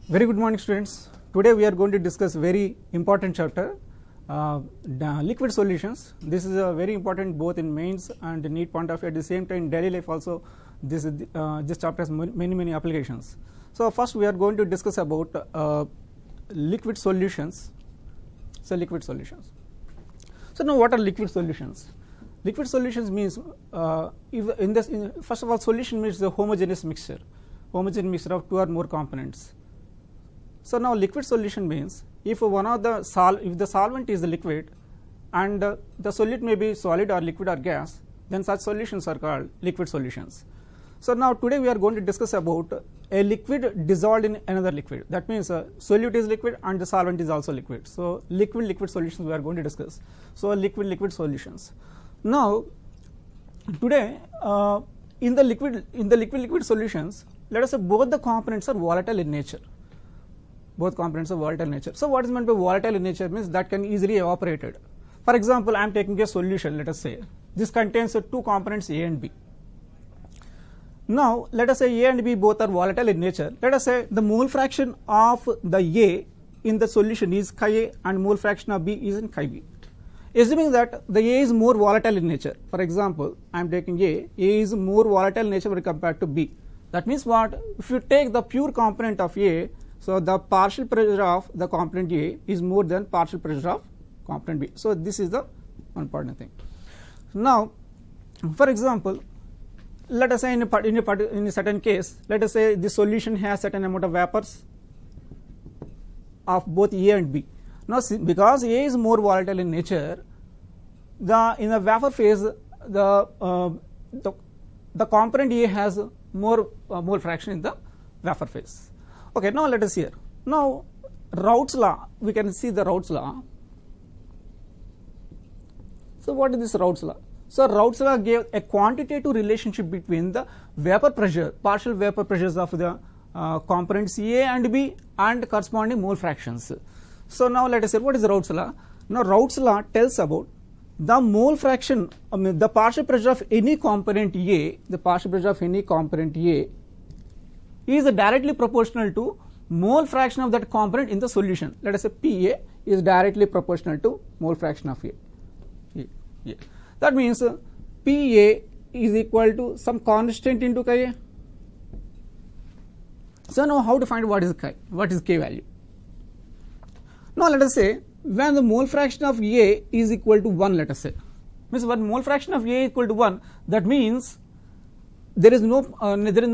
Very good morning, students. Today we are going to discuss very important chapter, liquid solutions. This is a very important both in mains and NEET point of view. At the same time, in daily life also, this chapter has many applications. So first we are going to discuss about liquid solutions. So liquid solutions. So now what are liquid solutions? Liquid solutions means first of all, solution means the homogeneous mixture of two or more components. So now liquid solution means if the solvent is the liquid and the solute may be solid or liquid or gas, then such solutions are called liquid solutions. So now today we are going to discuss about a liquid dissolved in another liquid. That means solute is liquid and the solvent is also liquid. So liquid solutions we are going to discuss. So liquid solutions. Now today in the liquid solutions, let us say both the components are volatile in nature. Both components are volatile in nature. So what is meant by volatile in nature means that can easily evaporated. For example, I am taking a solution. Let us say this contains two components A and B. Now let us say A and B both are volatile in nature. Let us say the mole fraction of the A in the solution is chi A and mole fraction of B is in chi B. Assuming that the A is more volatile in nature. For example, I am taking A is more volatile in nature when compared to B. That means what? If you take the pure component of A, so the partial pressure of the component A is more than partial pressure of component B. So this is the one important thing. Now, for example, let us say in a certain case, let us say the solution has certain amount of vapors of both A and B. Now, because A is more volatile in nature, in the vapor phase, the component A has more mole fraction in the vapor phase. Okay, now let us hear. Now, Raoult's law, we can see the Raoult's law. So what is this Raoult's law? So Raoult's law gave a quantitative relationship between the vapor pressure, partial vapor pressures of the components A and B and corresponding mole fractions. So now let us say what is Raoult's law? Now Raoult's law tells about the mole fraction, the partial pressure of any component A, is directly proportional to mole fraction of that component in the solution. Let us say Pa is directly proportional to mole fraction of A. That means Pa is equal to some constant into chi A. So now how to find what is K value? Now let us say when the mole fraction of A is equal to 1, let us say, means when mole fraction of A is equal to 1, that means there is no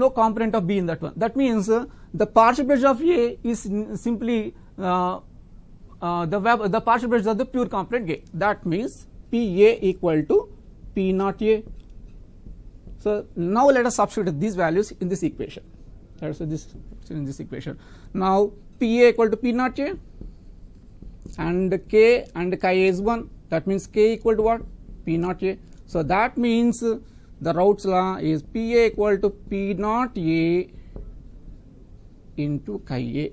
component of B in that one. That means the partial pressure of A is simply the partial pressure of the pure component A. That means Pa equal to P naught A. So now let us substitute these values in this equation. Let us say this in this equation. Now Pa equal to P naught A and K and chi A is 1. That means K equal to what? P naught A. So that means the Raoult's law is Pa equal to P naught A into chi A.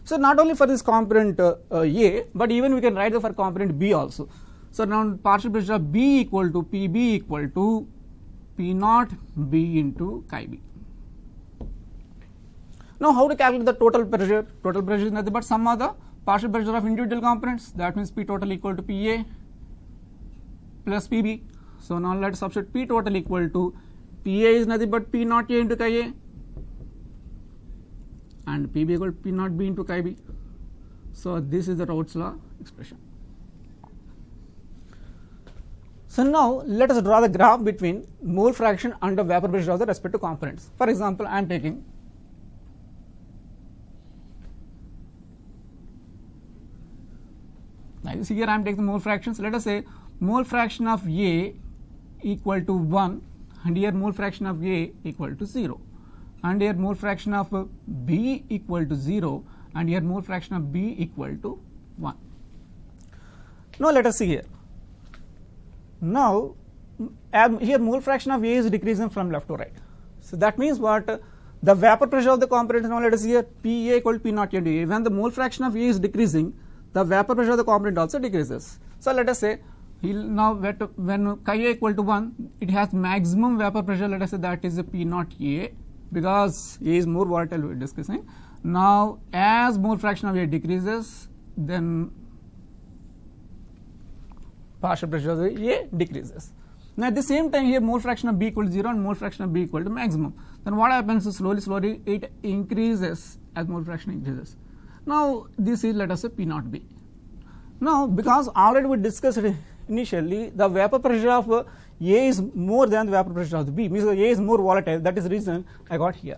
So not only for this component A, but even we can write for component B also. So now partial pressure of B equal to Pb equal to P naught B into chi B. Now how to calculate the total pressure? Total pressure is nothing but sum of the partial pressure of individual components. That means P total equal to Pa plus Pb. So now let us substitute P total equal to Pa is nothing but P naught A into chi A and Pb equal to P naught B into chi B. So this is the Raoult's law expression. So now let us draw the graph between mole fraction and the vapor pressure of the respective components. For example, I am taking here I am taking the mole fractions. Let us say mole fraction of A equal to 1 and here mole fraction of A equal to 0 and here mole fraction of B equal to 0 and here mole fraction of B equal to 1. Now let us see here. Now here mole fraction of A is decreasing from left to right. So that means what? The vapor pressure of the component, now let us see here Pa equal to P naught into A. When the mole fraction of A is decreasing, the vapor pressure of the component also decreases. So let us say now when chi A equal to 1, it has maximum vapor pressure, let us say that is a P naught A, because A is more volatile we are discussing. Now as mole fraction of A decreases, then partial pressure of A decreases. Now at the same time here mole fraction of B equal to 0 and mole fraction of B equal to maximum. Then what happens is slowly it increases as mole fraction increases. Now this is, let us say, P naught B. Now because already we discussed it initially, the vapor pressure of A is more than the vapor pressure of the B, means A is more volatile. That is the reason I got here.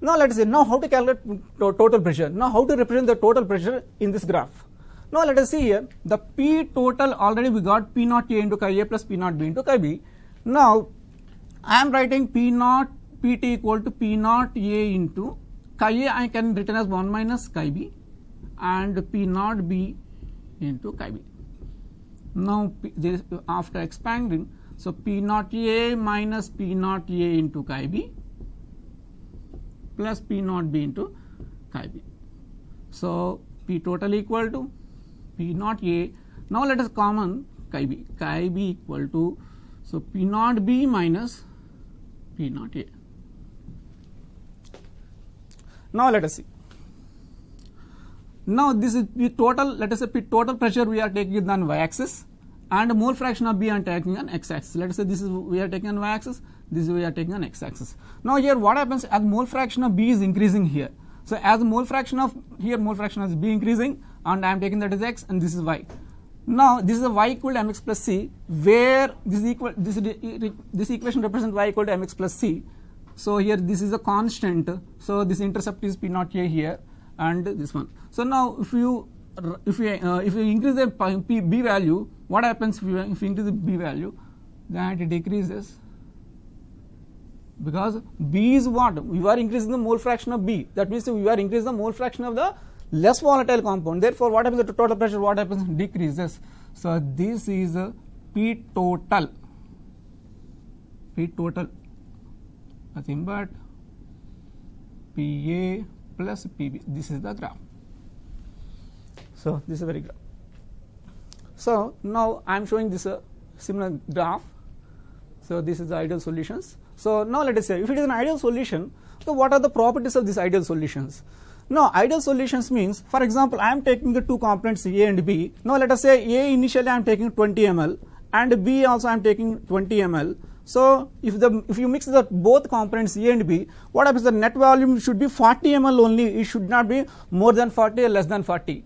Now let us say, now how to calculate total pressure. Now how to represent the total pressure in this graph. Now let us see here, the P total already we got P naught A into chi A plus P naught B into chi B. Now I am writing P naught Pt equal to P naught A into chi A I can written as 1 minus chi B and P naught B into chi B. Now this, after expanding, so P naught A minus P naught A into chi B plus P naught B into chi B. So P total equal to P naught A. Now let us common chi B. Chi B equal to, so P naught B minus P naught A. Now let us see. Now this is the total, let us say P total pressure we are taking on y-axis and mole fraction of B I am taking on x-axis. Let us say this is we are taking on y-axis, this is we are taking on x-axis. Now here what happens, as mole fraction of B is increasing here. So as mole fraction of here, mole fraction of B increasing, and I am taking that as x and this is y. Now this is a y equal to mx plus c, where this is equal, this equation represents y equal to mx plus c. So here this is a constant, so this intercept is P naught A here and this one. So now if you increase the B value, what happens if you increase the B value? Then it decreases, because B is what? We are increasing the mole fraction of B. That means we are increasing the mole fraction of the less volatile compound. Therefore, what happens to total pressure? What happens? Decreases. So this is P total. P total, nothing but PA plus PB. This is the graph. So this is a very graph. So now I am showing this similar graph. So this is the ideal solutions. So now let us say, if it is an ideal solution, so what are the properties of these ideal solutions? Now ideal solutions means, for example, I am taking the two components A and B. Now let us say A initially I am taking 20 ml and B also I am taking 20 ml. So if you mix the both components A and B, what happens? The net volume should be 40 ml only. It should not be more than 40 or less than 40.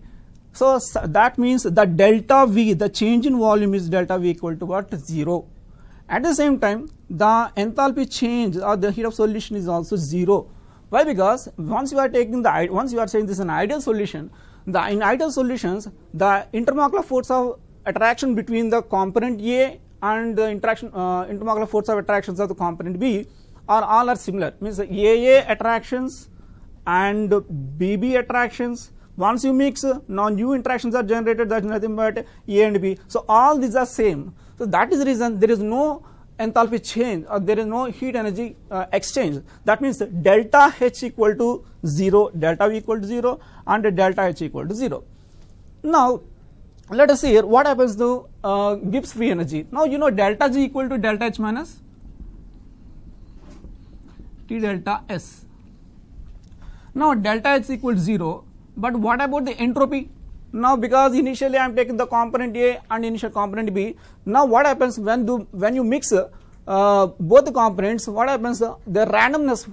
So that means the delta V, the change in volume is delta V equal to what? 0. At the same time, the enthalpy change or the heat of solution is also 0. Why? Because once you are saying this is an ideal solution, in ideal solutions, the intermolecular force of attraction between the component A and the intermolecular force of attractions of the component B are similar. Means the AA attractions and BB attractions. Once you mix, now new interactions are generated. That is nothing but A and B. So all these are same. So that is the reason there is no enthalpy change or there is no heat energy exchange. That means delta H equal to 0, delta V equal to 0 and delta H equal to 0. Now let us see here what happens to Gibbs free energy. Now you know delta G equal to delta H minus T delta S. Now delta H equal to 0, but what about the entropy? Now because initially I am taking the component A and initial component B. Now what happens when you mix both the components? What happens? The randomness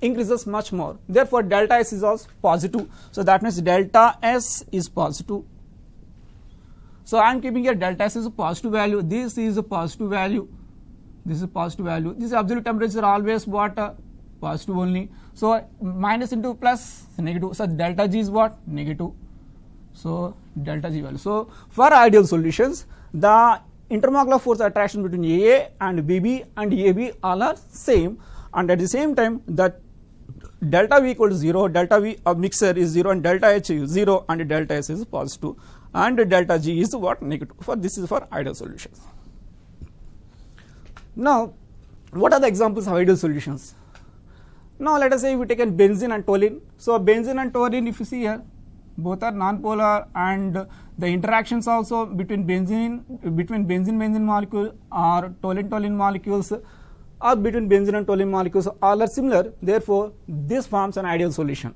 increases much more. Therefore delta S is also positive. So that means delta S is positive. So I am keeping here delta S is a positive value. This is a positive value. This is a positive value. This absolute temperature always what? Positive only. So minus into plus negative. So delta G is what? Negative. So delta G value. So for ideal solutions, the intermolecular force attraction between AA and BB and AB all are same, and at the same time the delta V equal to 0, delta V of mixture is 0 and delta H is 0 and delta S is positive and delta G is what? Negative. For this is for ideal solutions. Now what are the examples of ideal solutions? Now let us say we take benzene and toluene. So benzene and toluene, if you see here, both are non-polar, and the interactions also between benzene molecule or toluene molecules or between benzene and toluene molecules all are similar. Therefore, this forms an ideal solution.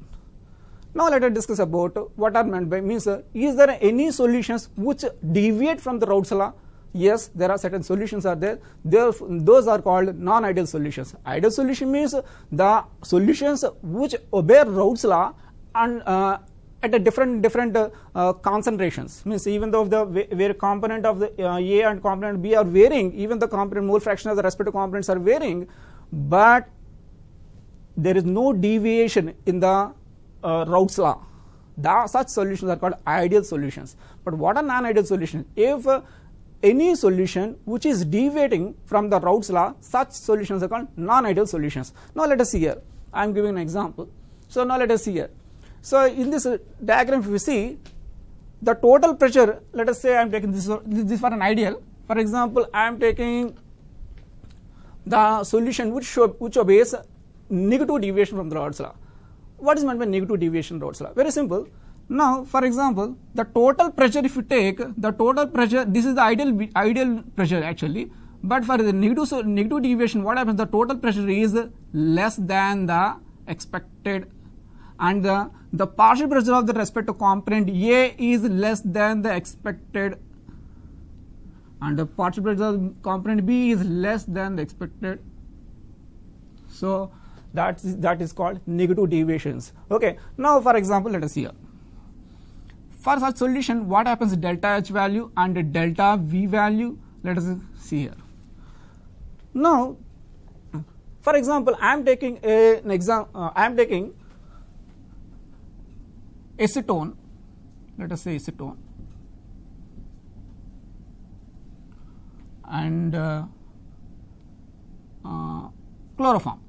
Now let us discuss about what are meant by means. Is there any solutions which deviate from the Raoult's law? Yes, there are certain solutions are there. Those are called non-ideal solutions. Ideal solution means the solutions which obey Raoult's law and at a different concentrations. Means even though the where component of the A and component B are varying, even the component mole fraction of the respective components are varying, but there is no deviation in the Raoult's law. Such solutions are called ideal solutions. But what are non-ideal solutions? If any solution which is deviating from the Raoult's law, such solutions are called non-ideal solutions. Now let us see here. I am giving an example. So now let us see here. So in this diagram, if we see the total pressure, let us say I am taking this for an ideal. For example, I am taking the solution which obeys negative deviation from the Raoult's law. What is meant by negative deviation Raoult's law? Very simple. Now, for example, the total pressure, if you take the total pressure, this is the ideal pressure actually. But for the negative deviation, what happens? The total pressure is less than the expected, and the partial pressure of the respective component A is less than the expected, and the partial pressure of component B is less than the expected. So that is called negative deviations. Okay. Now, for example, let us see here. For such solution, what happens? Delta H value and delta V value. Let us see here. Now, for example, I am taking an example. I am taking acetone. Let us say acetone, and chloroform.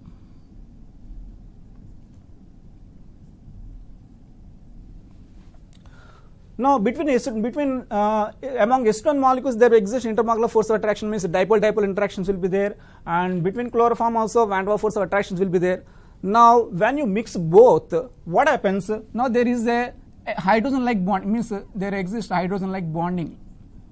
Now, between among acetone molecules, there exists intermolecular force of attraction, means dipole-dipole interactions will be there, and between chloroform also van der Waals force of attractions will be there. Now, when you mix both, what happens? Now, there is a hydrogen-like bond, means there exists hydrogen-like bonding.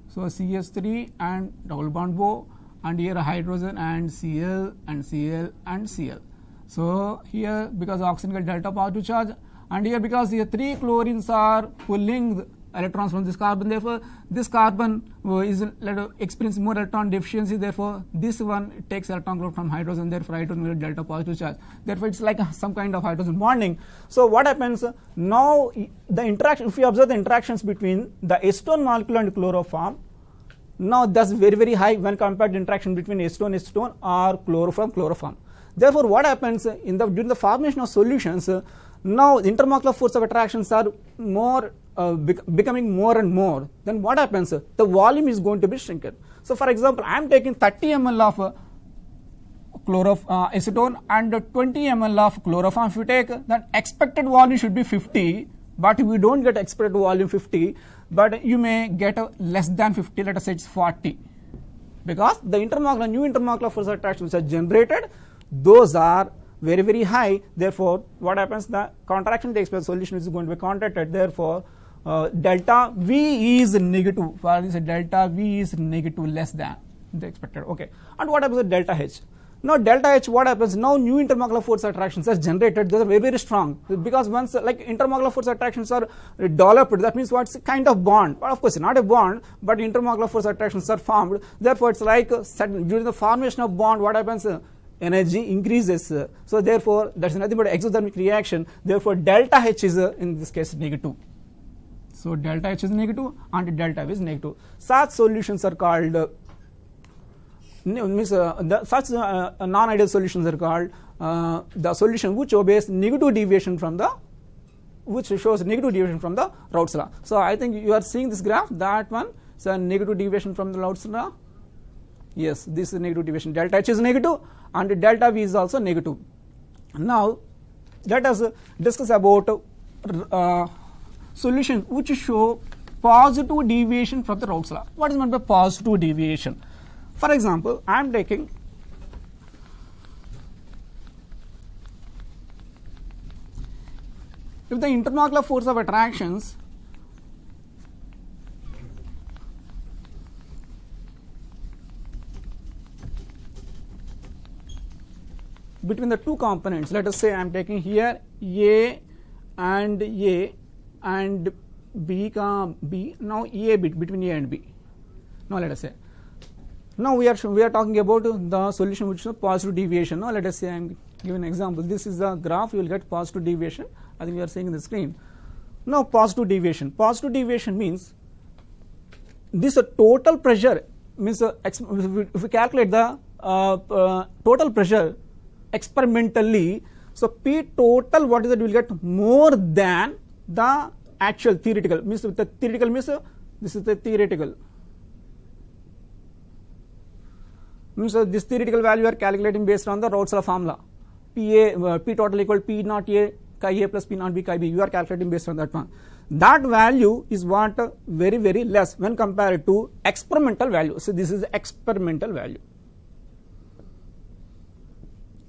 So, CH3 and double bond O, and here a hydrogen and Cl and Cl and Cl. So, here because oxygen got delta positive charge, and here because here 3 chlorines are pulling the electrons from this carbon, therefore this carbon is experience more electron deficiency, therefore this one takes electron group from hydrogen, therefore hydrogen will delta positive charge, therefore it's like some kind of hydrogen bonding. So what happens now? The interaction, if you observe the interactions between the acetone molecule and chloroform, now that's very high when compared to interaction between acetone or chloroform. Therefore what happens during the formation of solutions, now intermolecular force of attractions are more becoming more and more. Then what happens? The volume is going to be shrinking. So for example, I am taking 30 ml of acetone and 20 ml of chloroform. If you take, then expected volume should be 50, but we don't get expected volume 50, but you may get less than 50, let us say it's 40, because the new intermolecular force of attraction which are generated, those are very high. Therefore what happens? The contraction takes place, solution is going to be contracted, therefore delta V is negative. For this, delta V is negative, less than the expected. Okay. And what happens with delta H? Now delta H, what happens? Now new intermolecular force attractions are generated. Those are very strong, because once like intermolecular force attractions are developed, that means what's kind of bond? But of course not a bond, but intermolecular force attractions are formed. Therefore it's like during the formation of bond, what happens? Energy increases. So therefore that's nothing but exothermic reaction. Therefore delta H is in this case negative. So delta H is negative and delta V is negative. Such solutions are called such non-ideal solutions are called the solution which obeys negative deviation from the Raoult's law. So I think you are seeing this graph, that one, so negative deviation from the Raoult's law. Yes, this is negative deviation. Delta H is negative and delta V is also negative. Now let us discuss about solutions which show positive deviation from the Raoult's law. What is meant by positive deviation? For example, I am taking if the intermolecular force of attractions between the two components. Let us say I am taking here A and B B. Now A bit between A and B. Now let us say, now we are talking about the solution which is positive deviation. Now let us say I am giving an example. This is the graph. You will get positive deviation. I think we are seeing in the screen. Now positive deviation. Positive deviation means this total pressure means if we calculate the total pressure experimentally, so P total, what is it? We will get more than the actual theoretical. Means the theoretical means this is the theoretical. Means this theoretical value we are calculating based on the Raoult's law formula. P total equal P naught A chi A plus P naught B chi B. You are calculating based on that one. That value is what very, very less when compared to experimental value. So this is experimental value.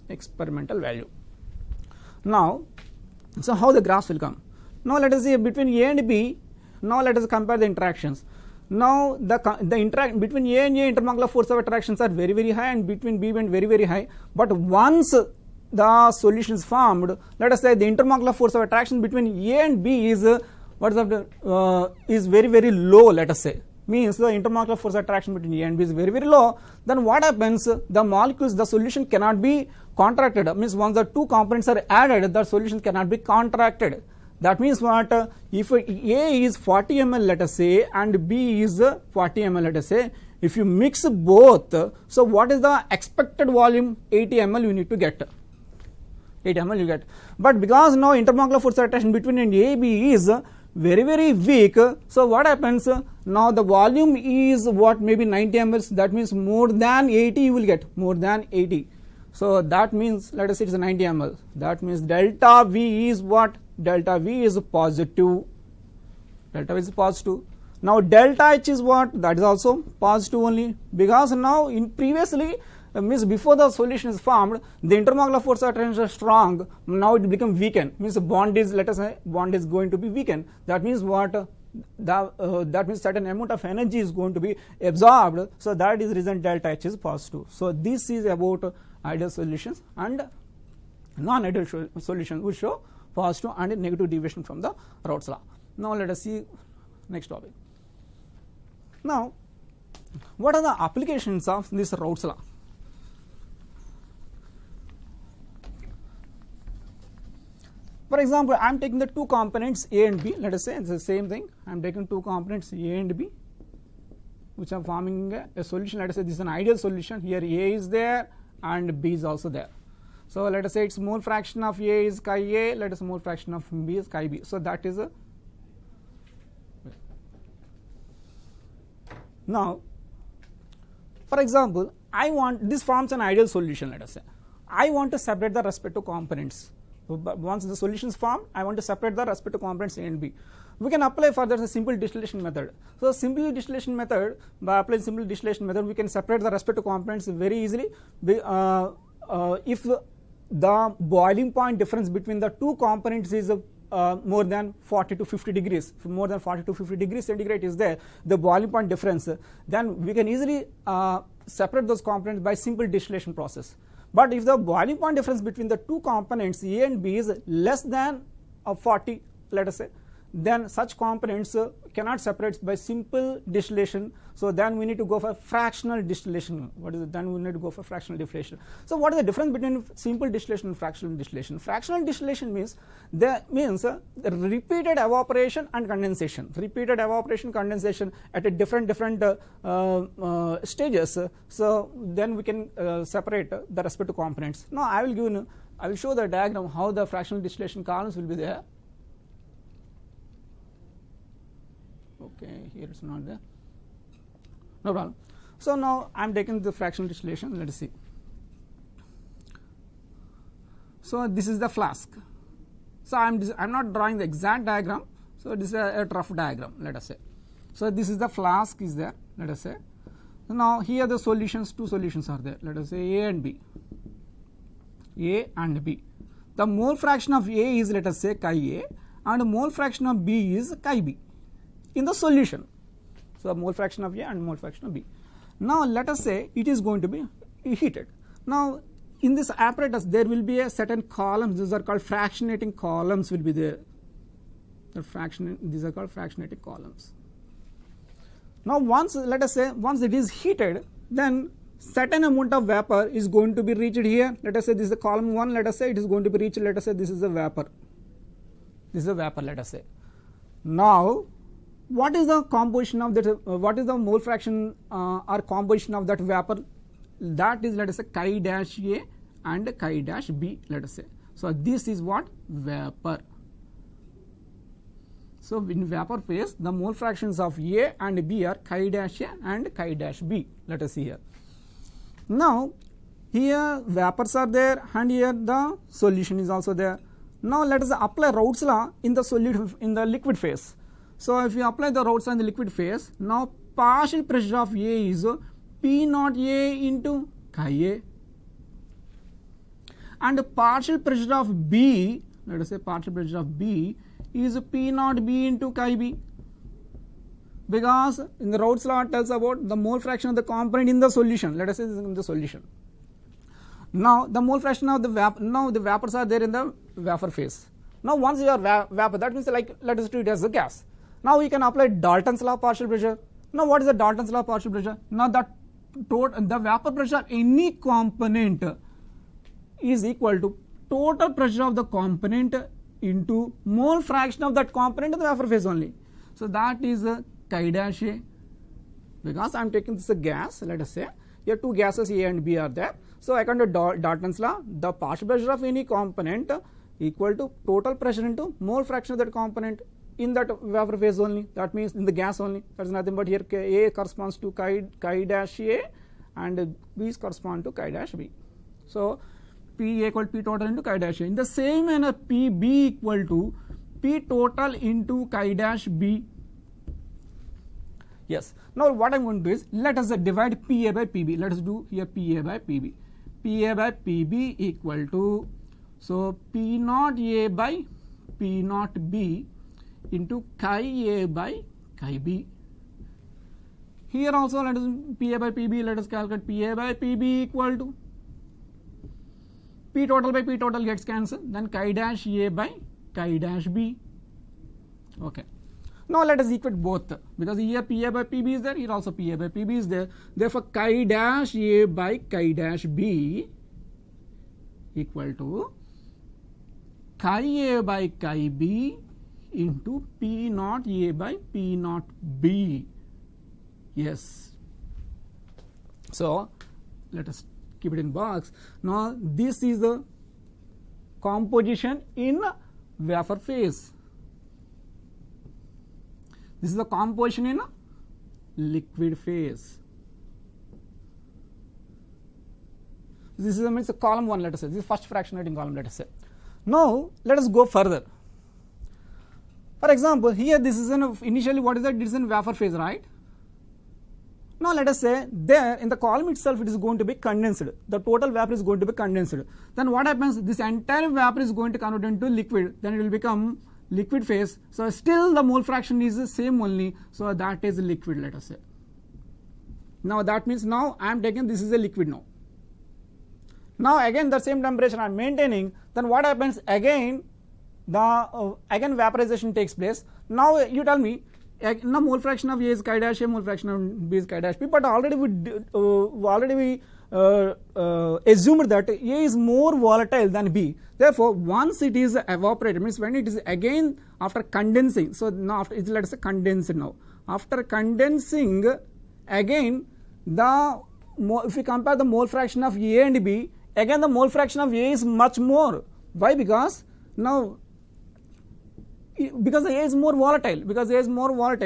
Experimental value. Now, so how the graphs will come? Now let us see between A and B. Now let us compare the interactions. Now the interaction between A and A, intermolecular force of attractions are very, very high, and between B and very, very high. But once the solution is formed, let us say the intermolecular force of attraction between A and B is is very, very low. Let us say, means the intermolecular force of attraction between A and B is very, very low. Then what happens? The molecules, the solution cannot be contracted. Means once the two components are added, the solution cannot be contracted. That means what? If A is 40 ml, let us say, and B is 40 ml, let us say, if you mix both, so what is the expected volume? 80 ml you need to get. 80 ml you get. But because now intermolecular force of attraction between A and B is very, very weak, so what happens? Now the volume is what? Maybe 90 ml. That means more than 80 you will get. More than 80. So that means, let us say it is 90 ml. That means delta V is what? Delta V is positive. Delta V is positive. Now delta H is what? That is also positive only, because now in previously means before the solution is formed, the intermolecular force of attraction is strong. Now it become weakened. Means the bond is, let us say, bond is going to be weakened. That means what? That means certain amount of energy is going to be absorbed. So that is reason delta H is positive. So this is about ideal solutions, and non-ideal solutions will show positive and negative deviation from the Raoult's law. Now let us see next topic. Now, what are the applications of this Raoult's law? For example, I am taking the two components A and B. Let us say it's the same thing. I am taking two components A and B, which are forming a solution. Let us say this is an ideal solution. Here A is there and B is also there. So let us say its mole fraction of A is chi A. Let us say mole fraction of B is chi B. So that is a. Now, for example, I want, this forms an ideal solution. Let us say I want to separate the respective components. But once the solution is formed, I want to separate the respective components A and B. We can apply for the simple distillation method. So simple distillation method, by applying simple distillation method, we can separate the respective components very easily. If the boiling point difference between the two components is more than 40 to 50 degrees, more than 40 to 50 degrees centigrade is there, the boiling point difference, then we can easily separate those components by simple distillation process. But if the boiling point difference between the two components A and B is less than 40, let us say, then such components cannot separate by simple distillation. So then we need to go for fractional distillation. What is it? Then we need to go for fractional distillation. So what is the difference between simple distillation and fractional distillation? Fractional distillation means repeated evaporation and condensation. Repeated evaporation, condensation at a different stages. So then we can separate the respective components. Now I will show the diagram how the fractional distillation columns will be there. Okay, here it's not there. No problem. So now I am taking the fractional distillation. Let us see. So this is the flask. So I am not drawing the exact diagram. So this is a rough diagram. Let us say. So this is the flask is there. Let us say. Now here the solutions, two solutions are there. Let us say A and B. A and B. The mole fraction of A is, let us say, chi A, and mole fraction of B is chi B in the solution. So mole fraction of A and mole fraction of B. Now let us say it is going to be heated. Now in this apparatus there will be a certain columns. These are called fractionating columns will be there. These are called fractionating columns. Now once, let us say, once it is heated, then certain amount of vapor is going to be reached here. Let us say this is the column 1, let us say it is going to be reached, let us say this is the vapor. This is the vapor, let us say. Now what is the composition of that, what is the mole fraction or composition of that vapor? That is, let us say, chi dash A and chi dash B, let us say. So this is what? Vapor. So in vapor phase, the mole fractions of A and B are chi dash A and chi dash B. Let us see here. Now here vapors are there and here the solution is also there. Now let us apply Raoult's law in the liquid phase. So if you apply the Raoult's law in the liquid phase, now partial pressure of A is P naught A into chi A, and partial pressure of B, let us say partial pressure of B is P naught B into chi B, because in the Raoult's law tells about the mole fraction of the component in the solution. Let us say this is in the solution. Now the mole fraction of the vapor, now the vapors are there in the vapor phase. Now once you are vapor, that means like let us treat it as a gas. Now we can apply Dalton's law of partial pressure. Now what is the Dalton's law of partial pressure? Now the vapor pressure of any component is equal to total pressure of the component into mole fraction of that component in the vapor phase only. So that is chi dash A, because I am taking this as a gas. Let us say here two gases A and B are there. So according to Dalton's law, the partial pressure of any component equal to total pressure into mole fraction of that component in that vapor phase only. That means in the gas only. That is nothing but here A corresponds to chi dash A and B corresponds to chi dash B. So P equal to P total into chi dash A. In the same manner, PB equal to P total into chi dash B. Yes. Now what I am going to do is, let us divide PA by PB. Let us do here PA by PB. PA by PB equal to, so P naught A by P naught B into chi A by chi B. Here also let us PA by PB, let us calculate PA by PB equal to P total by P total gets cancelled, then chi dash A by chi dash B. Okay. Now let us equate both, because here PA by PB is there, here also PA by PB is there. Therefore chi dash A by chi dash B equal to chi A by chi B into P naught A by P naught B. Yes. So let us keep it in box. Now this is the composition in vapor phase. This is the composition in liquid phase. This is means column 1, let us say. This is first fractionating column, let us say. Now let us go further. For example, here this is initially what is that? It is in vapor phase, right? Now let us say there in the column itself it is going to be condensed. The total vapor is going to be condensed. Then what happens? This entire vapor is going to convert into liquid. Then it will become liquid phase. So still the mole fraction is the same only. So that is liquid, let us say. Now that means now I am taking this is a liquid now. Now again the same temperature I am maintaining. Then what happens? Again the again vaporization takes place. Now you tell me, now mole fraction of A is chi dash A, mole fraction of B is chi dash B, but already we assumed that A is more volatile than B. Therefore once it is evaporated, means when it is again after condensing, so now after let us say condensed now. After condensing again, the if we compare the mole fraction of A and B, again the mole fraction of A is much more. Why? Because now because A is more volatile,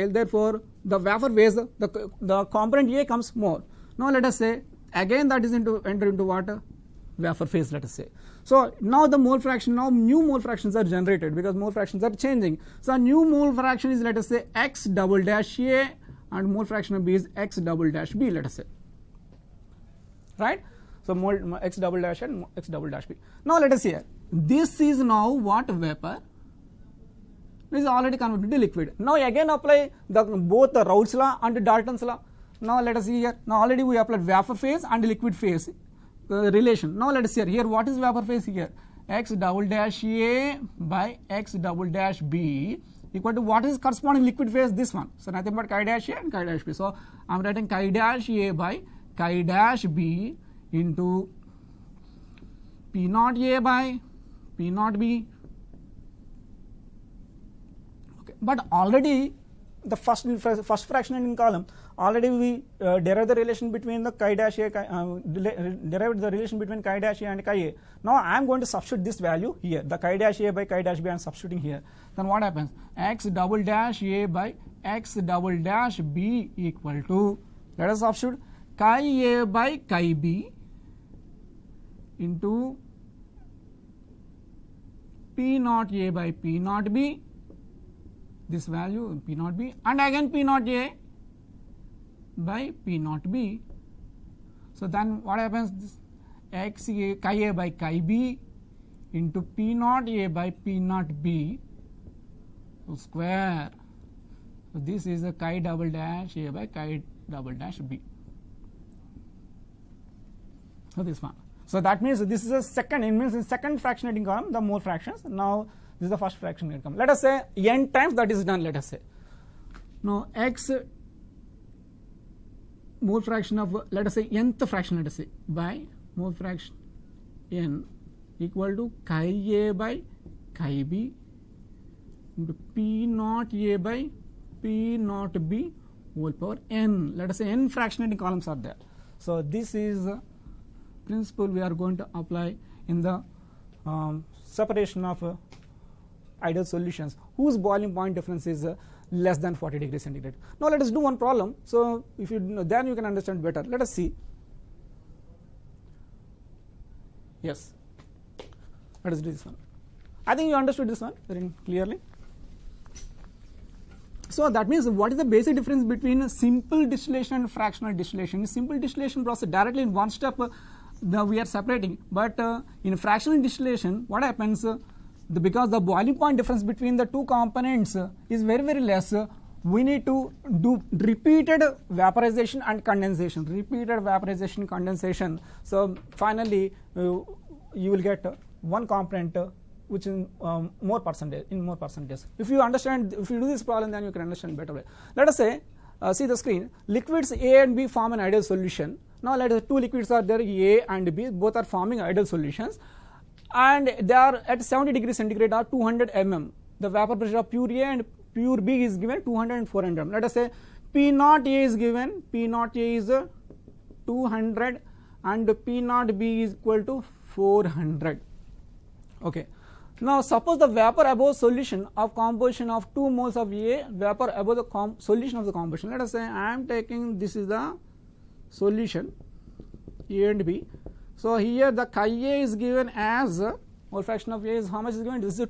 therefore the vapor phase, the component A comes more. Now let us say again that is enter into what? Vapor phase, let us say. So now the mole fraction, now new mole fractions are generated because mole fractions are changing. So new mole fraction is, let us say, X double dash A and mole fraction of B is X double dash B, let us say. Right? So mole X double dash and X double dash B. Now let us see here. This is now what? Vapor. This is already converted to liquid. Now again apply both the Raoult's law and Dalton's law. Now let us see here. Now already we applied vapor phase and liquid phase. relation. Now let us see here what is vapor phase here, x double dash A by x double dash B equal to what is corresponding liquid phase, this one. So nothing but chi dash A and chi dash B. So I am writing chi dash A by chi dash B into P naught A by P naught B. Okay. But already the first fractionating column, already we derived the relation between the chi dash A, derived the relation between chi dash A and chi A. Now I am going to substitute this value here, the chi dash A by chi dash B I am substituting here. Then what happens? X double dash A by x double dash B equal to, let us substitute chi A by chi B into P naught A by P naught B, this value P naught B, and again P naught A by P naught B. So then what happens? This x A, chi A by chi B into P naught A by P naught B square. So this is a chi double dash A by chi double dash B. So this one. So that means this is a second, it means in second fractionating column the mole fractions. Now this is the first fractionating column. Let us say n times that is done, let us say. Now x mole fraction of, let us say nth fraction, let us say, by mole fraction n equal to chi A by chi B into P naught A by P naught B whole power n. Let us say n fractionating columns are there. So this is the principle we are going to apply in the separation of ideal solutions whose boiling point difference is less than 40 degrees centigrade. Now let us do one problem. So if you know, then you can understand better. Let us see. Yes, let us do this one. I think you understood this one very clearly. So that means what is the basic difference between simple distillation and fractional distillation? In simple distillation process, directly in one step we are separating, but in fractional distillation what happens, because the boiling point difference between the two components is very less, we need to do repeated vaporization and condensation, So finally you will get one component which is more percentage. If you understand, if you do this problem, then you can understand better way. Let us say, see the screen, liquids A and B form an ideal solution. Now let us say two liquids are there, A and B, both are forming ideal solutions, and they are at 70 degrees centigrade or 200 mm. The vapor pressure of pure A and pure B is given 200 and 400 mm. Let us say P naught A is given, P naught A is 200 and P naught B is equal to 400. Okay. Now suppose the vapor above solution of composition of 2 moles of A, vapor above the solution of the composition. Let us say I am taking, this is the solution A and B. So here the chi A is given as mole fraction of A is how much is given? This is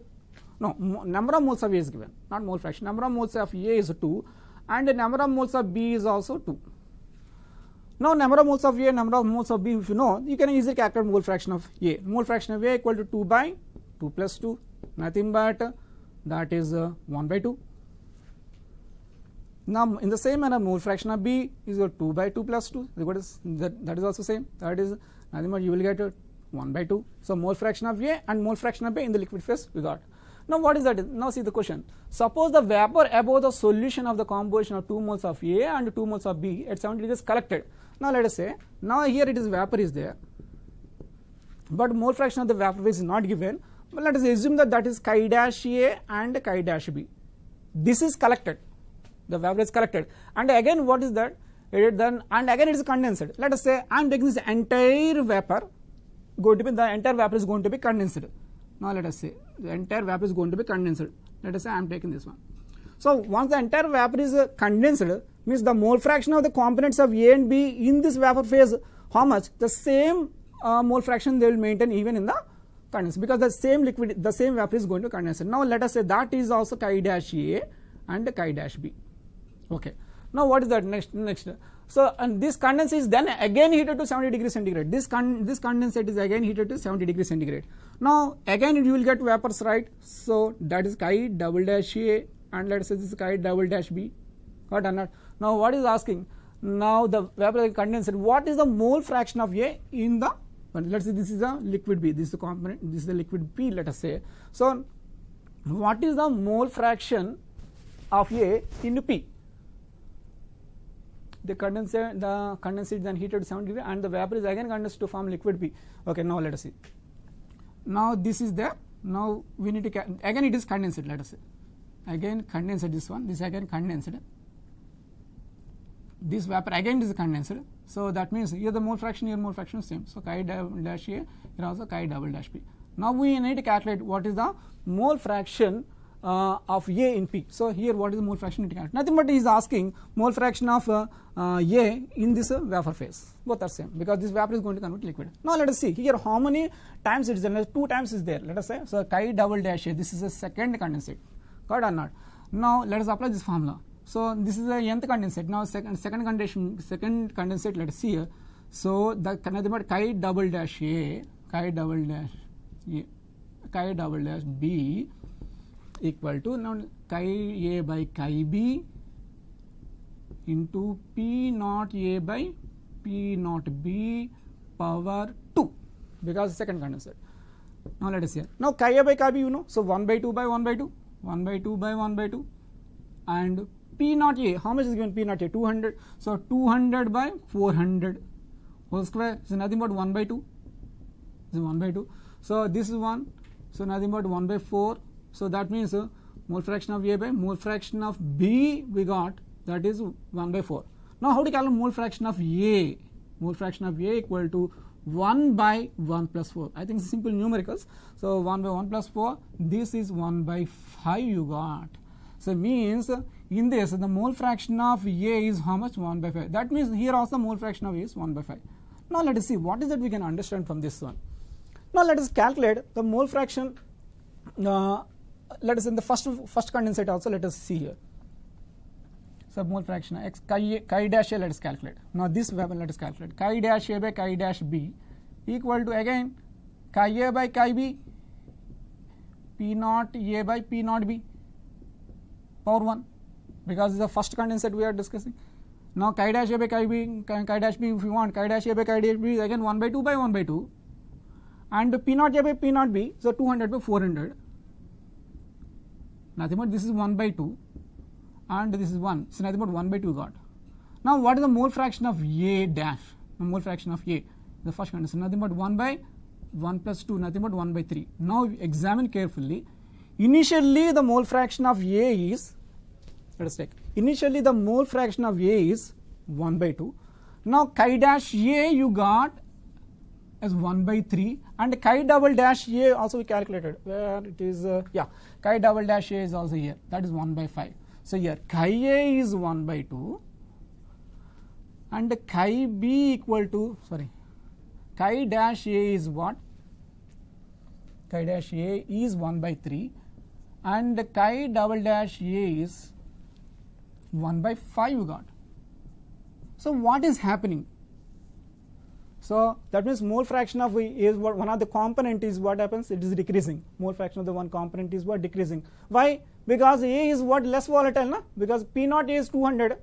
number of moles of A is given, not mole fraction. Number of moles of A is 2 and the number of moles of B is also 2. Now number of moles of A, number of moles of B, if you know, you can easily calculate mole fraction of A. Mole fraction of A equal to 2 by 2 plus 2, nothing but that is 1 by 2. Now in the same manner mole fraction of B is 2 by 2 plus 2, that is also same, that is nothing but you will get 1 by 2. So mole fraction of A and mole fraction of B in the liquid phase we got. Now what is that? Now see the question. Suppose the vapor above the solution of the composition of 2 moles of A and 2 moles of B at 70 degrees collected. Now let us say, now here it is vapor is there, but mole fraction of the vapor phase is not given. But let us assume that that is chi dash A and chi dash B. This is collected, the vapor is collected, and again what is that? And again it is condensed. Let us say I am taking this entire vapor, the entire vapor is going to be condensed. Now let us say the entire vapor is going to be condensed. Let us say I am taking this one. So once the entire vapor is condensed, means the mole fraction of the components of A and B in this vapor phase, how much? The same mole fraction they will maintain even in the condense, because the same liquid, the same vapor is going to condense. Now let us say that is also chi dash A and chi dash B. Okay. Now what is that next? So and this condensate is then again heated to 70 degrees centigrade. This condensate is again heated to 70 degrees centigrade. Now again you will get vapors, right? So that is chi double dash A and let us say this is chi double dash B. Got or not? Now what is asking? Now the vapor condensate, what is the mole fraction of A in the But let's say this is a liquid B, this is the component, this is the liquid B, let us say. So what is the mole fraction of A in P? The condensate is then heated to 70 degrees and the vapor is again condensed to form liquid B. Okay, now let us see. Now this is there. Now we need to again it is condensate, let us say. Again condensate, this one, this again condensate. This vapor again is condensed. So that means here the mole fraction, here mole fraction is same. So chi dash A, here also chi double dash B. Now we need to calculate what is the mole fraction of A in P. So here what is the mole fraction? Nothing but he is asking mole fraction of A in this vapor phase. Both are same because this vapor is going to convert liquid. Now let us see here how many times it is there. 2 times is there. Let us say so chi double dash A. This is a second condensate. Got or not? Now let us apply this formula. So this is a nth condensate. Now second condensate. Let us see here. So the nothing but chi double dash A, chi double dash B equal to now chi A by chi B into P naught A by P naught B power 2 because second condensate. Now let us see. Now chi A by chi B you know. So 1 by 2 by 1 by 2, 1 by 2 by 1 by 2 and P naught A, how much is given P naught A? 200. So 200 by 400 whole square is nothing but 1 by 2. This is 1 by 2. So this is 1. So nothing but 1 by 4. So that means mole fraction of A by mole fraction of B we got, that is 1 by 4. Now how to calculate mole fraction of A? Mole fraction of A equal to 1 by 1 plus 4. I think it's simple numericals. So 1 by 1 plus 4, this is 1 by 5 you got. So means in this the mole fraction of A is how much? 1 by 5. That means here also mole fraction of A is 1 by 5. Now let us see what is that we can understand from this one. Now let us calculate the mole fraction. Let us in the first condensate also let us see here. So mole fraction x chi dash A let us calculate. Now this vapor let us calculate. Chi dash A by chi dash B equal to again chi A by chi B P naught A by P naught B power 1 because this is the first condensate we are discussing. Now chi dash A by chi B, chi dash B if you want, chi dash A by chi dash B is again 1 by 2 by 1 by 2 and P naught A by P naught B, so 200 by 400. Nothing but this is 1 by 2 and this is 1. So nothing but 1 by 2 got. Now what is the mole fraction of A dash? The mole fraction of A, the first condensate, nothing but 1 by 1 plus 2, nothing but 1 by 3. Now examine carefully. Initially the mole fraction of A is, let us take, initially the mole fraction of A is 1 by 2. Now chi dash A you got as 1 by 3 and chi double dash A also we calculated where it is chi double dash A is also here, that is 1 by 5. So here chi A is 1 by 2 and chi B equal to, chi dash A is what? Chi dash A is 1 by 3 and chi double dash A is 1 by 5 you got. So what is happening? So that means mole fraction of is what one of the component is what happens, it is decreasing. Mole fraction of the one component is what? Decreasing. Why? Because A is what? Less volatile, na? Because P naught A is 200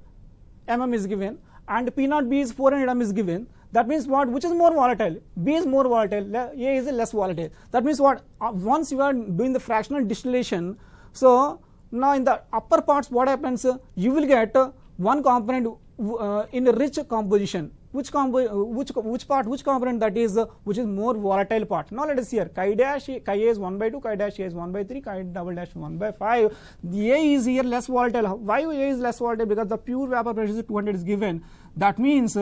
mm is given and P naught B is 400 mm is given. That means what? Which is more volatile? B is more volatile, A is less volatile. That means what? Once you are doing the fractional distillation, so now in the upper parts what happens? You will get one component in a rich composition. Which component that is which is more volatile part. Now let us see here. Chi A is 1 by 2, chi dash A is 1 by 3, chi double dash 1 by 5. The A is here less volatile. Why A is less volatile? Because the pure vapor pressure 200 is given. That means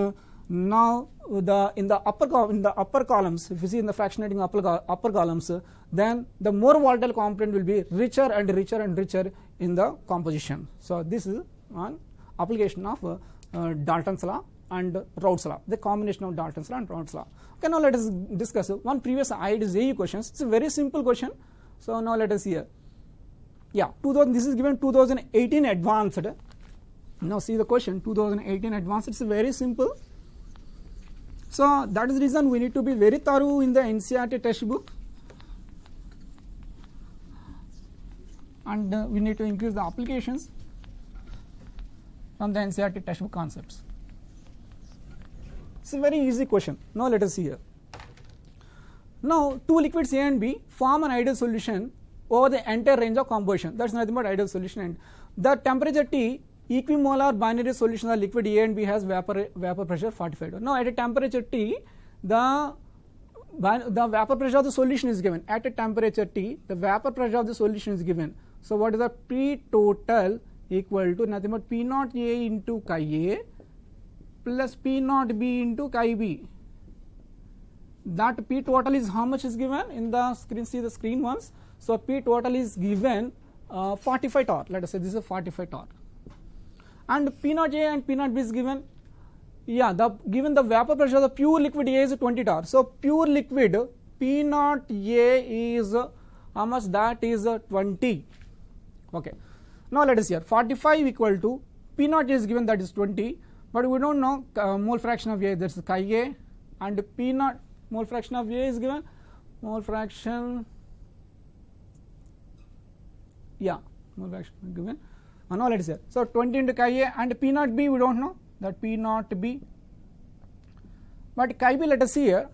now in the upper columns, if you see in the fractionating upper columns, then the more volatile component will be richer and richer and richer in the composition. So this is one application of Dalton's law and Raoult's law, the combination of Dalton's law and Raoult's law. Okay, now let us discuss one previous IIT JEE questions. It's a very simple question. So now let us see here. Yeah, this is given 2018 advanced. Now see the question 2018 advanced. It's very simple. So that is the reason we need to be very thorough in the NCERT textbook, and we need to increase the applications from the NCERT textbook concepts. It's a very easy question. Now let us see here. Now, two liquids A and B form an ideal solution over the entire range of composition. That's nothing but ideal solution. And the temperature T, equimolar binary solution of liquid A and B has vapor pressure 45. Now, at a temperature T, the vapor pressure of the solution is given. At a temperature T, the vapor pressure of the solution is given. So, what is the P total equal to nothing but P naught A into chi A plus P naught B into chi B. That P total is how much is given in the screen, see the screen once. So, P total is given 45 torr, let us say this is 45 torr, and P naught A and P naught B is given, given the vapor pressure of the pure liquid A is 20 torr. So, pure liquid P naught A is how much, that is 20. Okay. Now, let us hear 45 equal to P naught A is given, that is 20, but we do not know mole fraction of A, that is chi A, and P naught mole fraction of A is given, mole fraction, mole fraction given. Now, let us hear. So, 20 into chi A and P naught B we do not know, that P naught B, but chi B let us see here,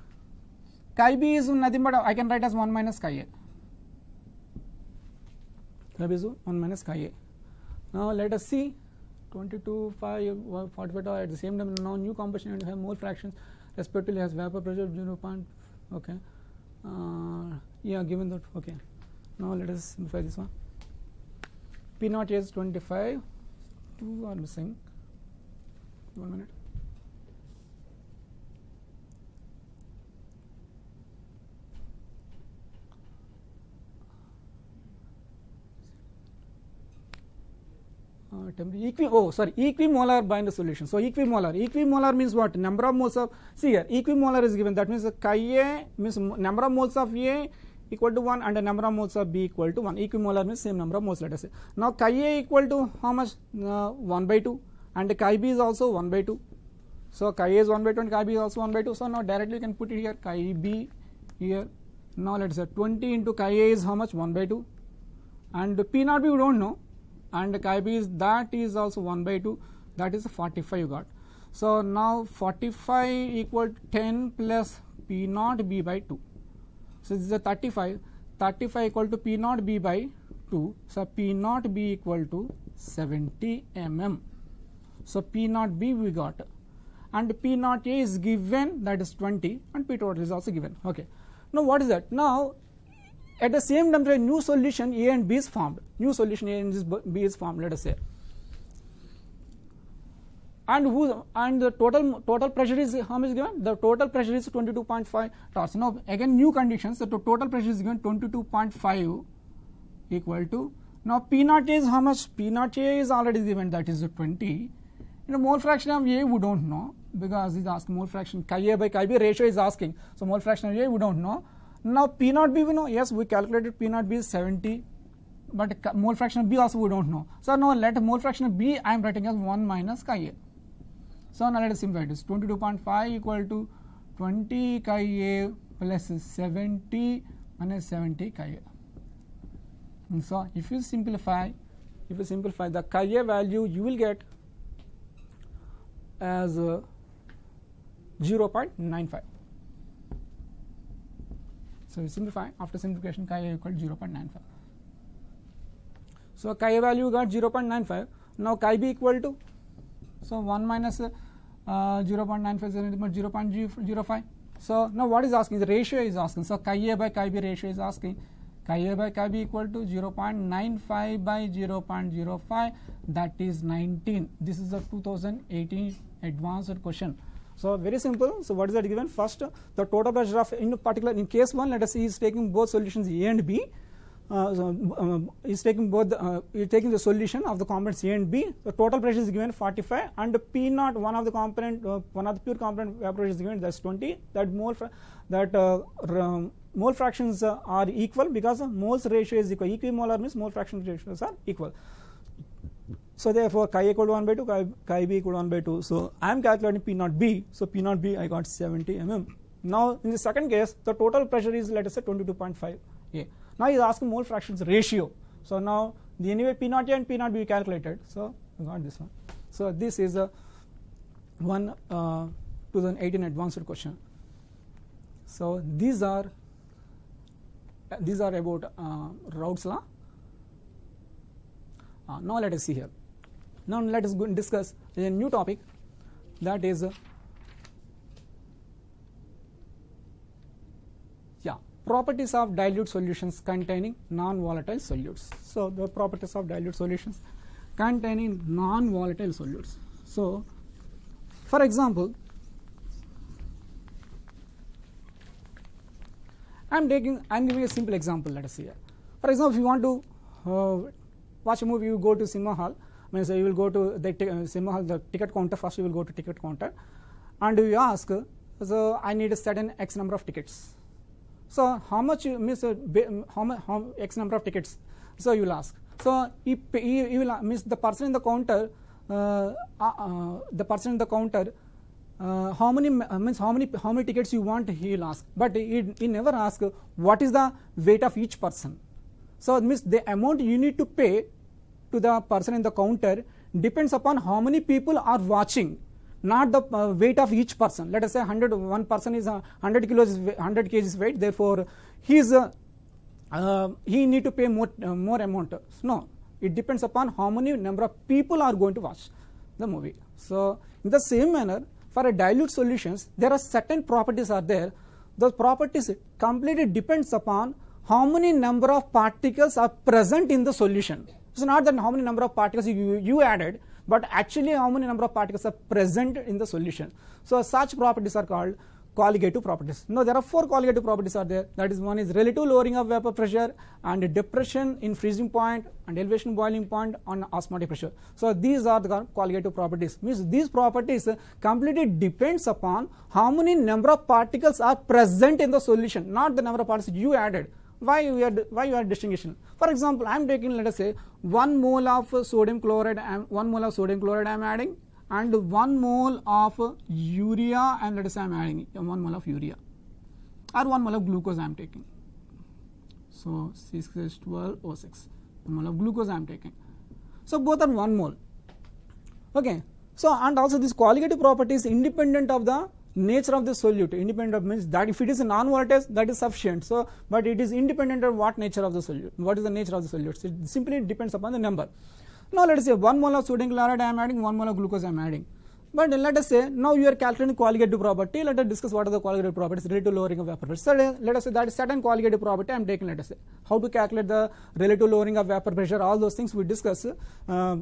chi B is nothing but I can write as 1 minus chi A, that is 1 minus chi A. Now, let us see 22, 5, 45 at the same time. Now, new composition and have mole fractions respectively has vapor pressure 0. Okay, given that. Okay, now let us simplify this one. P naught is 25, 2 are missing, 1 minute. Equimolar binder solution. So, equimolar means what? Number of moles of, see here, equimolar is given, that means chi A means number of moles of A equal to 1 and the number of moles of B equal to 1. Equimolar means same number of moles, let us say. Now, chi A equal to how much? 1 by 2, and chi B is also 1 by 2. So, chi A is 1 by 2 and chi B is also 1 by 2. So, now directly you can put it here, chi B here. Now, let us say 20 into chi A is how much? 1 by 2, and P naught B we do not know, and chi B is, that is also 1 by 2, that is 45 you got. So, now 45 equal to 10 plus P naught B by 2. So, this is a 35 equal to P naught B by 2. So, P naught B equal to 70 mm. So, P naught B we got, and P naught A is given, that is 20, and P total is also given. Okay. Now, what is that? Now, at the same temperature, new solution A and B is formed. New solution A and B is formed, let us say. And the total pressure is how much given? The total pressure is 22.5 torrs. Now, again new conditions. So, the total pressure is given 22.5 equal to, now P naught A is how much? P naught A is already given, that is 20. Mole fraction of A we don't know, because he is asking mole fraction, chi A by chi B ratio is asking. So, mole fraction of A we don't know. Now, P naught B we know, yes, we calculated P naught B is 70, but mole fraction of B also we don't know. So, now let mole fraction of B I am writing as 1 minus chi A. So, now let us simplify this, 22.5 equal to 20 chi A plus 70 minus 70 chi A. And so, if you simplify the chi A value, you will get as 0.95. So, we simplify, after simplification chi A equal to 0.95. So, chi A value got 0.95. Now, chi B equal to, so 1 minus 0.95 is 0.05. So, now what is asking? The ratio is asking. So, chi A by chi B ratio is asking. Chi A by chi B equal to 0.95 by 0.05, that is 19. This is the 2018 advanced question. So, very simple. So, what is that given? First, the total pressure of, in particular in case 1, let us see, he is taking both solutions A and B. He is taking both, he is taking the solution of the components A and B. The total pressure is given 45, and P naught, one of the component, one of the pure component vapor pressure is given, that is 20. That mole fractions are equal, because moles ratio is equal. Equimolar means mole fraction ratios are equal. So, therefore, chi A equal to 1 by 2, chi B equal to 1 by 2. So, I am calculating P naught B. So, P naught B I got 70 mm. Now, in the second case, the total pressure is, let us say, 22.5 A. Now, he is asking mole fractions ratio. So, now the anyway P naught A and P naught B calculated. So, we got this one. So, this is a 2018 advanced question. So, these are these are about Raoult's law. Now let us see here. Now let us go and discuss a new topic, that is properties of dilute solutions containing non-volatile solutes. So the properties of dilute solutions containing non-volatile solutes. So for example, I'm giving a simple example. Let us see here. For example, if you want to watch a movie, you go to cinema hall. Means you will go to the cinema hall, the ticket counter. First you will go to ticket counter, and you ask, so I need a certain X number of tickets. So how much means how X number of tickets? So you will ask. So you will means the person in the counter. How many means how many tickets you want, he will ask, but he never ask what is the weight of each person. So it means the amount you need to pay to the person in the counter depends upon how many people are watching, not the weight of each person. Let us say one person is 100 kgs weight, therefore he need to pay more amount. No, it depends upon how many number of people are going to watch the movie. So in the same manner, for a dilute solutions, there are certain properties are there. Those properties completely depends upon how many number of particles are present in the solution. It's not that how many number of particles you added, but actually how many number of particles are present in the solution. So such properties are called colligative properties. Now there are 4 colligative properties are there. That is, one is relative lowering of vapor pressure, and depression in freezing point, and elevation boiling point on osmotic pressure. So these are the colligative properties. Means these properties completely depends upon how many number of particles are present in the solution, not the number of particles you added. Why you are distinguishing? For example, I am taking, let us say, 1 mole of sodium chloride, 1 mole of sodium chloride I am adding, and 1 mole of urea, and let us say I am adding 1 mole of urea, or 1 mole of glucose I am taking. So C6H12O6, 1 mole of glucose I am taking. So both are 1 mole. Okay. So and also this colligative property is independent of the nature of the solute. Independent of means that if it is a non-volatile, that is sufficient. So but it is independent of what nature of the solute. What is the nature of the solute? It simply depends upon the number. Now let us say 1 mole of sodium chloride I am adding, 1 mole of glucose I am adding. But let us say now you are calculating colligative property. Let us discuss what are the colligative properties relative lowering of vapor pressure. So let us say that is certain colligative property I am taking. Let us say how to calculate the relative lowering of vapor pressure. All those things we discuss in a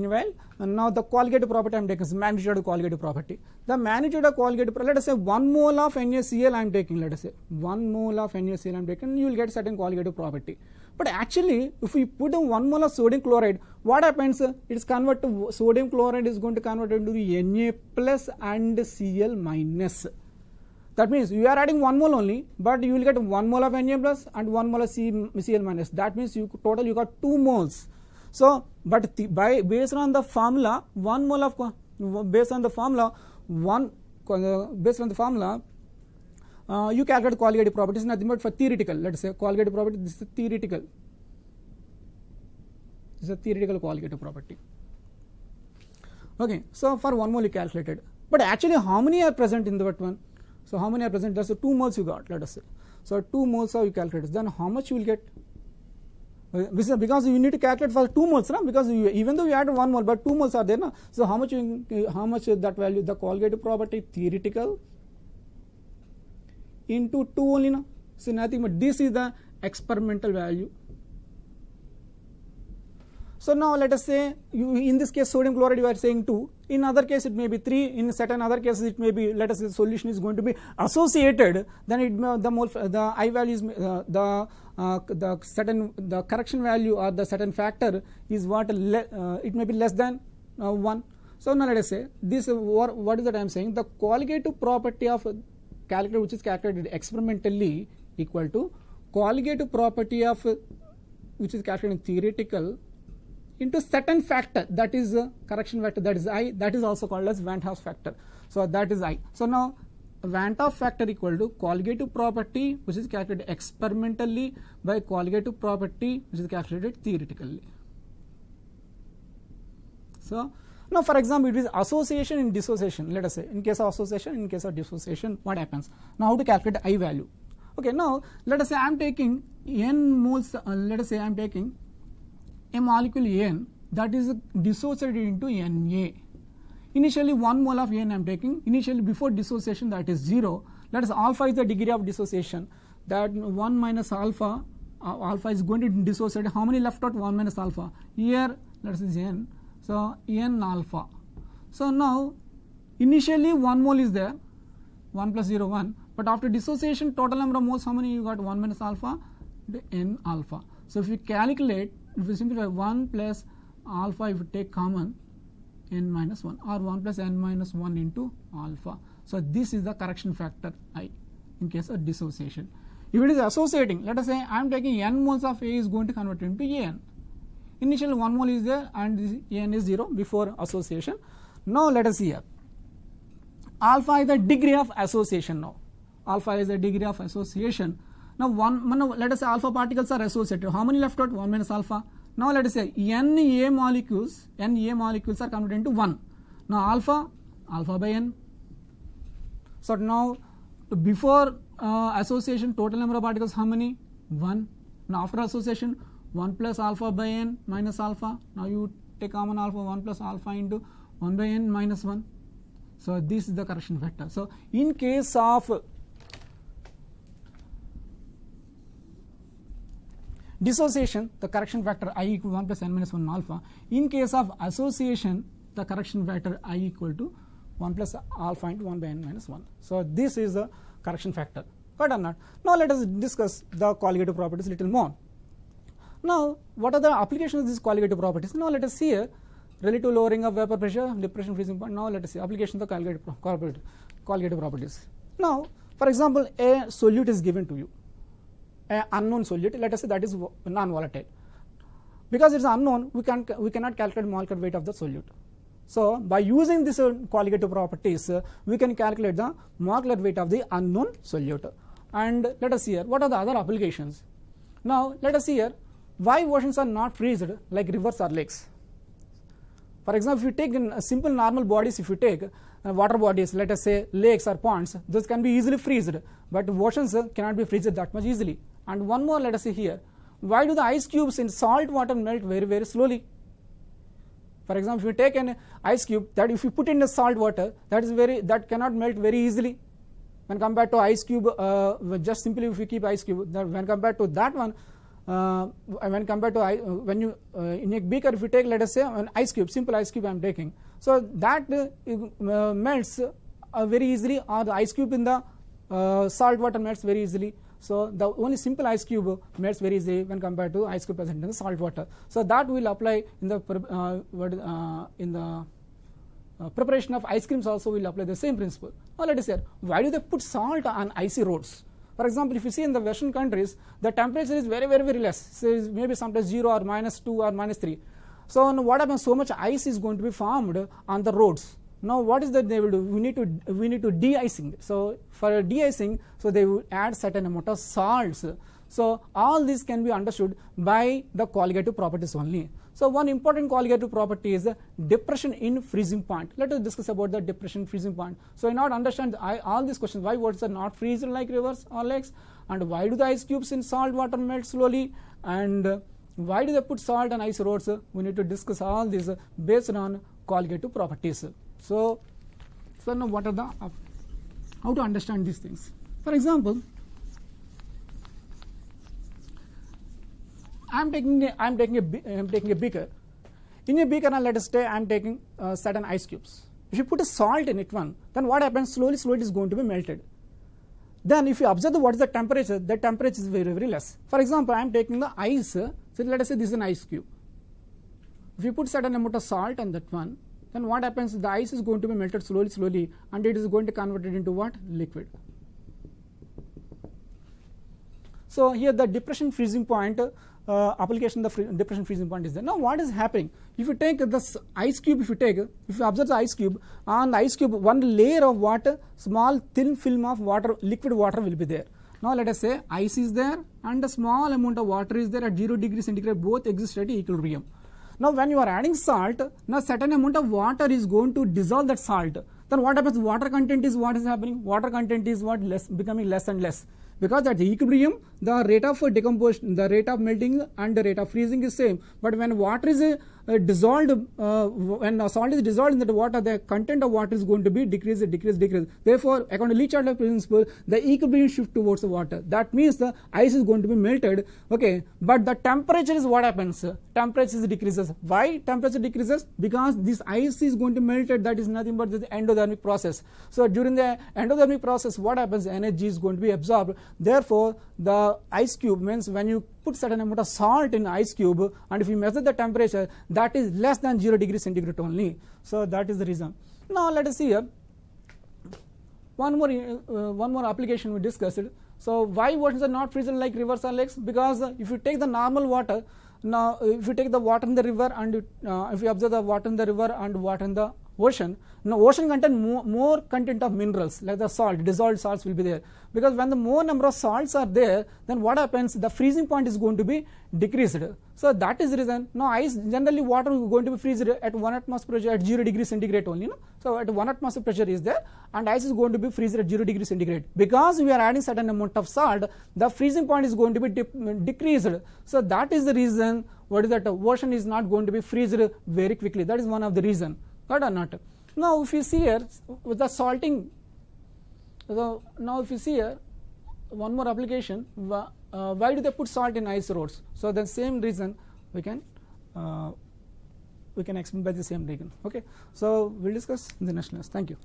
while. And now the colligative property I am taking is magnitude of colligative property. The magnitude of colligative, let us say 1 mole of NaCl I am taking. Let us say 1 mole of NaCl I am taking. You will get certain colligative property. But actually, if we put in 1 mole of sodium chloride, what happens? It is converted to sodium chloride is going to convert into Na plus and Cl minus. That means you are adding 1 mole only, but you will get 1 mole of Na plus and 1 mole of Cl minus. That means you total you got 2 moles. So, but based on the formula, 1 mole of based on the formula you calculate colligative property. Is nothing but for theoretical. Let us say colligative property. This is theoretical. This is a theoretical colligative property. Okay. So for 1 mole you calculated, but actually how many are present in that one? So how many are present? That's the 2 moles you got. Let us say. So 2 moles are you calculated. Then how much you will get? Because you need to calculate for 2 moles, na? Because even though you add 1 mole, but 2 moles are there, na? So how much that value? The colligative property theoretical into 2 only, na? So nothing but this is the experimental value. So now let us say in this case sodium chloride you are saying 2. In other case it may be 3. In certain other cases it may be, let us say the solution is going to be associated. Then it may, the I value is the correction value or the certain factor is what it may be less than 1. So now let us say this what is that I am saying? The colligative property of calculated, which is calculated experimentally, equal to colligative property of which is calculated in theoretical into certain factor, that is a correction factor, that is I, that is also called as Van 't Hoff factor. So that is I. So now Van 't Hoff factor equal to colligative property which is calculated experimentally by colligative property which is calculated theoretically. So now for example it is association and dissociation. Let us say in case of association, in case of dissociation, what happens? Now how to calculate I value? Okay, now let us say I am taking n moles, let us say I am taking a molecule n that is dissociated into Na. Initially 1 mole of n I am taking, initially before dissociation that is 0. Let us alpha is the degree of dissociation, that 1 minus alpha, alpha is going to dissociate. How many left out? 1 minus alpha. Here let us say n, so n alpha. So now initially 1 mole is there, 1 plus 0 1, but after dissociation total number of moles, how many you got? 1 minus alpha, the n alpha. So if you calculate, if you simplify 1 plus alpha, if you take common, n minus 1, or 1 plus n minus 1 into alpha. So this is the correction factor I in case of dissociation. If it is associating, let us say I am taking n moles of A is going to convert into n. Initially 1 mole is there and this n is 0 before association. Now let us see here. Alpha is the degree of association now. Alpha is the degree of association. Now let us say alpha particles are associated. How many left out? 1 minus alpha. Now let us say n A molecules are converted into 1. Now alpha by n. So now before association total number of particles how many? 1. Now after association 1 plus alpha by n minus alpha. Now you take common alpha, 1 plus alpha into 1 by n minus 1. So this is the correction factor. So in case of dissociation, the correction factor I equal 1 plus n minus 1 alpha. In case of association, the correction factor I equal to 1 plus alpha into 1 by n minus 1. So this is the correction factor. Got or not? Now let us discuss the colligative properties a little more. Now what are the applications of these colligative properties? Now let us see here. Relative lowering of vapor pressure, depression freezing point. Now let us see application of the colligative properties. Now for example, a solute is given to you, an unknown solute. Let us say that is non-volatile. Because it is unknown, we cannot calculate molecular weight of the solute. So by using this colligative properties, we can calculate the molecular weight of the unknown solute. And let us see here what are the other applications. Now let us see here why oceans are not freezed like rivers or lakes. For example, if you take in simple normal bodies, if you take water bodies, let us say lakes or ponds, those can be easily freezed, but oceans cannot be freezed that much easily. And one more, let us see here, why do the ice cubes in salt water melt very, very slowly? For example, if you take an ice cube, that if you put in the salt water, that cannot melt very easily when compared to ice cube. Just simply if you keep ice cube, when compared to that one, when compared to when you in a beaker, if you take, let us say, an ice cube, simple ice cube I am taking, so that melts very easily, or the ice cube in the salt water melts very easily. So the only simple ice cube melts very easily when compared to ice cube present in the salt water. So that will apply in the preparation of ice creams also. Will apply the same principle. Now let us say, why do they put salt on icy roads? For example, if you see in the Western countries, the temperature is very, very, very less. So maybe sometimes 0 or -2 or -3. So what happens? So much ice is going to be formed on the roads. Now what is that they will do? We need to de-icing. So for de-icing, so they will add certain amount of salts. So all this can be understood by the colligative properties only. So one important colligative property is the depression in freezing point. Let us discuss about the depression freezing point. So in order to understand all these questions, why waters are not freezing like rivers or lakes, and why do the ice cubes in salt water melt slowly, and why do they put salt on ice roads, we need to discuss all these based on colligative properties. So now what are the how to understand these things? For example, I am taking a beaker. In a beaker, now let us say I am taking certain ice cubes. If you put a salt in it then what happens? Slowly it is going to be melted. Then if you observe what is the temperature is very, very less. For example, I am taking the ice. So let us say this is an ice cube. If you put certain amount of salt on that one, then what happens? The ice is going to be melted slowly, and it is going to convert it into what? Liquid. So here the depression freezing point application, the depression freezing point is there. Now what is happening? If you take this ice cube, if you observe the ice cube, on the ice cube one layer of water, small thin film of water, liquid water will be there. Now let us say ice is there and a small amount of water is there at 0 degrees centigrade, both exist at equilibrium. Now when you are adding salt, now certain amount of water is going to dissolve that salt. Then what happens? Water content is what is happening? Water content is what? Becoming less and less. because at the equilibrium the rate of decomposition, the rate of melting and the rate of freezing is same. But when water is dissolved, when a salt is dissolved in the water, the content of water is going to be decrease. Therefore, according to Le-Chatelier's principle, the equilibrium shift towards the water. That means the ice is going to be melted. Okay, but the temperature is what happens. Temperature decreases. Why temperature decreases? Because this ice is going to melt. That is nothing but the endothermic process. So during the endothermic process, what happens? Energy is going to be absorbed. Therefore, the ice cube means when you put certain amount of salt in ice cube, and if you measure the temperature, that is less than 0 degrees centigrade only. So that is the reason. Now let us see here one more application we discussed. So why oceans are not freezing like rivers or lakes? Because if you take the normal water, now if you take the water in the river and if you observe the water in the river and water in the ocean, now ocean contain more content of minerals like the salt, dissolved salts will be there, because when the more number of salts are there, then what happens, the freezing point is going to be decreased. So that is the reason. Now ice, generally water is going to be freezed at 1 atmosphere pressure at 0 degrees centigrade only, no? So at 1 atmosphere pressure is there, and ice is going to be freezed at 0 degrees centigrade. Because we are adding certain amount of salt, the freezing point is going to be decreased. So that is the reason, what is that, ocean is not going to be freezed very quickly. That is one of the reason. Got or not? Now if you see here with the salting, so now if you see here one more application, why do they put salt in ice roads? So the same reason we can explain by the same reason. Okay, so we'll discuss in the next class. Thank you.